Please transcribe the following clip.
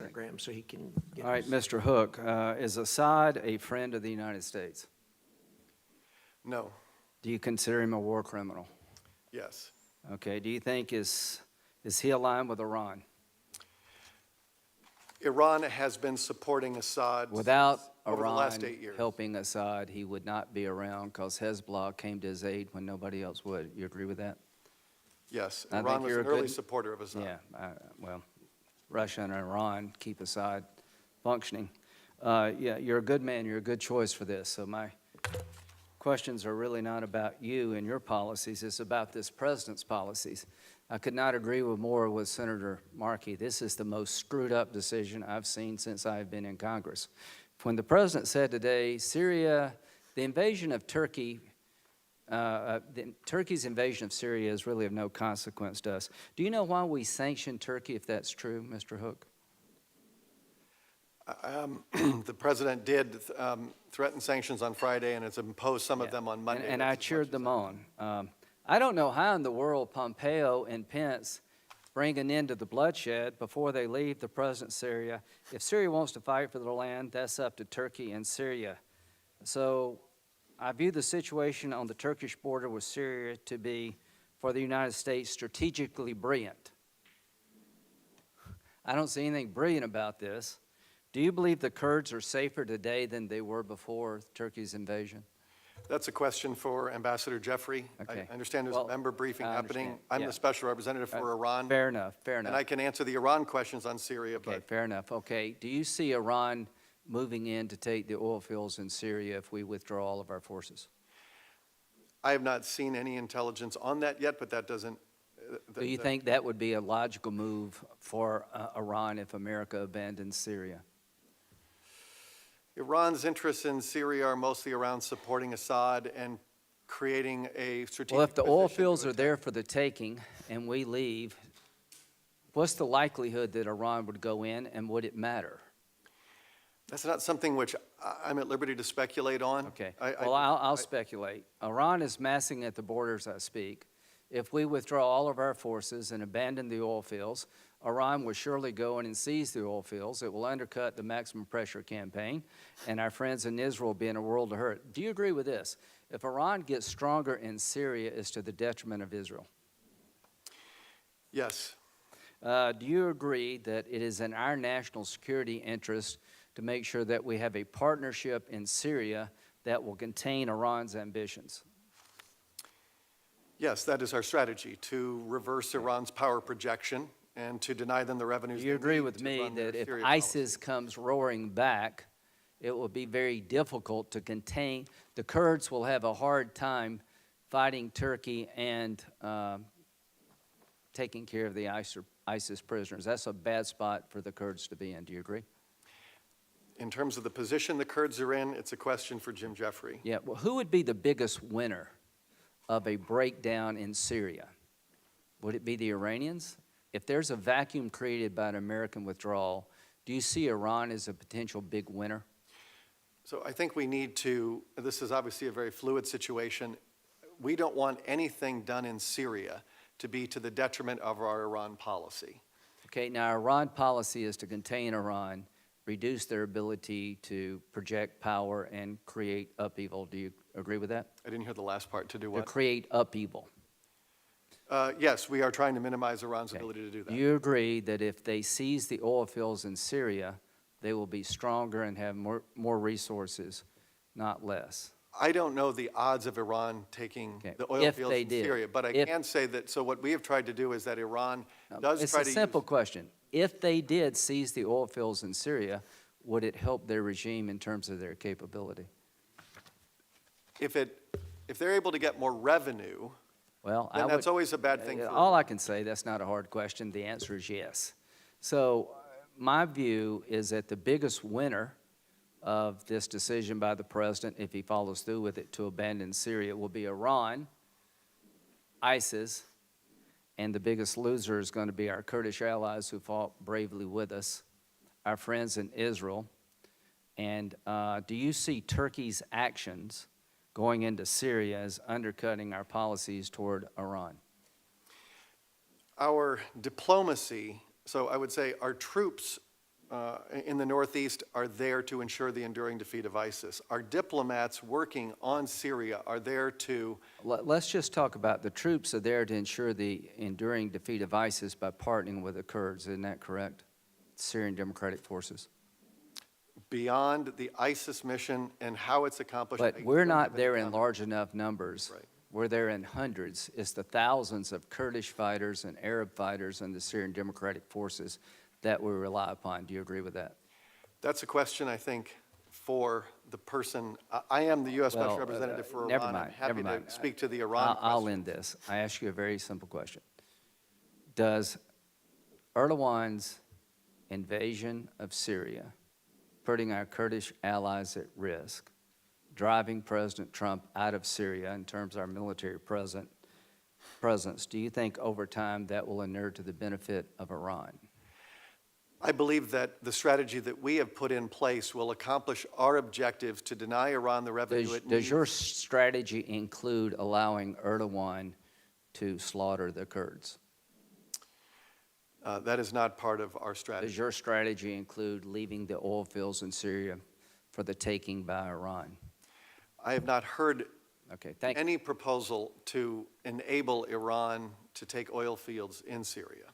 Senator Graham, so he can get All right, Mr. Hook, is Assad a friend of the United States? No. Do you consider him a war criminal? Yes. Okay, do you think is he aligned with Iran? Iran has been supporting Assad Without over the Iran last 8 years. helping Assad, he would not be around because Hezbollah came to his aid when nobody else would. You agree with that? Yes, I Iran think was you're an a early good- supporter of Assad. Yeah, well, Russia and Iran keep Assad functioning. Yeah, you're a good man. You're a good choice for this. So my questions are really not about you and your policies. It's about this president's policies. I could not agree more with Senator Markey. This is the most screwed up decision I've seen since I've been in Congress. When the president said today, Syria, the invasion of Turkey, Turkey's invasion of Syria is really of no consequence to us. Do you know why we sanctioned Turkey, if that's true, Mr. Hook? The president did threaten sanctions on Friday and has imposed some of them on Monday. And That's I as much cheered as them I on. I don't know how in the world Pompeo and Pence bring an end to the bloodshed before they leave the president's Syria. If Syria wants to fight for the land, that's up to Turkey and Syria. So I view the situation on the Turkish border with Syria to be, for the United States, strategically brilliant. I don't see anything brilliant about this. Do you believe the Kurds are safer today than they were before Turkey's invasion? That's a question for Ambassador Jeffrey. Okay. I understand there's Well, a member briefing I happening. understand. I'm Yeah. the special representative for Iran. Fair enough, fair enough. And I can answer the Iran questions on Syria, Okay, but fair enough. Okay, do you see Iran moving in to take the oil fields in Syria if we withdraw all of our forces? I have not seen any intelligence on that yet, but that doesn't. Do you think that would be a logical move for Iran if America abandons Syria? Iran's interests in Syria are mostly around supporting Assad and creating a strategic Well, if the oil position fields to are attack. there for the taking and we leave, what's the likelihood that Iran would go in, and would it matter? That's not something which I'm at liberty to speculate on. Okay, well, I'll speculate. Iran is massing at the border as I speak. If we withdraw all of our forces and abandon the oil fields, Iran will surely go in and seize the oil fields. It will undercut the maximum pressure campaign, and our friends in Israel will be in a world of hurt. Do you agree with this? If Iran gets stronger in Syria, it's to the detriment of Israel. Yes. Do you agree that it is in our national security interest to make sure that we have a partnership in Syria that will contain Iran's ambitions? Yes, that is our strategy, to reverse Iran's power projection and to deny them the revenues Do you they agree need with to me run their that if Syria ISIS policy. comes roaring back, it will be very difficult to contain? The Kurds will have a hard time fighting Turkey and taking care of the ISIS prisoners. That's a bad spot for the Kurds to be in. Do you agree? In terms of the position the Kurds are in, it's a question for Jim Jeffrey. Yeah, well, who would be the biggest winner of a breakdown in Syria? Would it be the Iranians? If there's a vacuum created by an American withdrawal, do you see Iran as a potential big winner? So I think we need to, this is obviously a very fluid situation. We don't want anything done in Syria to be to the detriment of our Iran policy. Okay, now Iran policy is to contain Iran, reduce their ability to project power and create upheaval. Do you agree with that? I didn't hear the last part. To do To what? create upheaval. Yes, we are trying to minimize Iran's Okay. ability to do that. Do you agree that if they seize the oil fields in Syria, they will be stronger and have more resources, not less? I don't know the odds of Iran taking Okay. the oil If fields they in did. Syria, but I If- can say that, so what we have tried to do is that Iran does It's try a to simple use, question. If they did seize the oil fields in Syria, would it help their regime in terms of their capability? if they're able to get more revenue, Well, then that's always a bad thing for all I can say, that's not a hard question. The answer is yes. So my view is that the biggest winner of this decision by the president, if he follows through with it, to abandon Syria will be Iran, ISIS, and the biggest loser is going to be our Kurdish allies who fought bravely with us, our friends in Israel. And do you see Turkey's actions going into Syria as undercutting our policies toward Iran? our diplomacy, so I would say our troops in the Northeast are there to ensure the enduring defeat of ISIS. Our diplomats working on Syria are there to, Let's just talk about the troops are there to ensure the enduring defeat of ISIS by partnering with the Kurds. Isn't that correct? Syrian Democratic Forces. beyond the ISIS mission and how it's accomplished. But I we're don't not have any there in comment. large enough numbers. Right. We're there in hundreds. It's the thousands of Kurdish fighters and Arab fighters and the Syrian Democratic Forces that we rely upon. Do you agree with that? That's a question, I think, for the person. I am the U.S. Special Well, Representative for never Iran. I'm mind, happy never mind. to speak to the Iran I'll question. end this. I ask you a very simple question. Does Erdogan's invasion of Syria, putting our Kurdish allies at risk, driving President Trump out of Syria in terms of our military presence, do you think over time that will inure to the benefit of Iran? I believe that the strategy that we have put in place will accomplish our objectives to deny Iran the revenue it needs. Does your strategy include allowing Erdogan to slaughter the Kurds? That is not part of our strategy. Does your strategy include leaving the oil fields in Syria for the taking by Iran? I have not heard Okay, thank you. any proposal to enable Iran to take oil fields in Syria.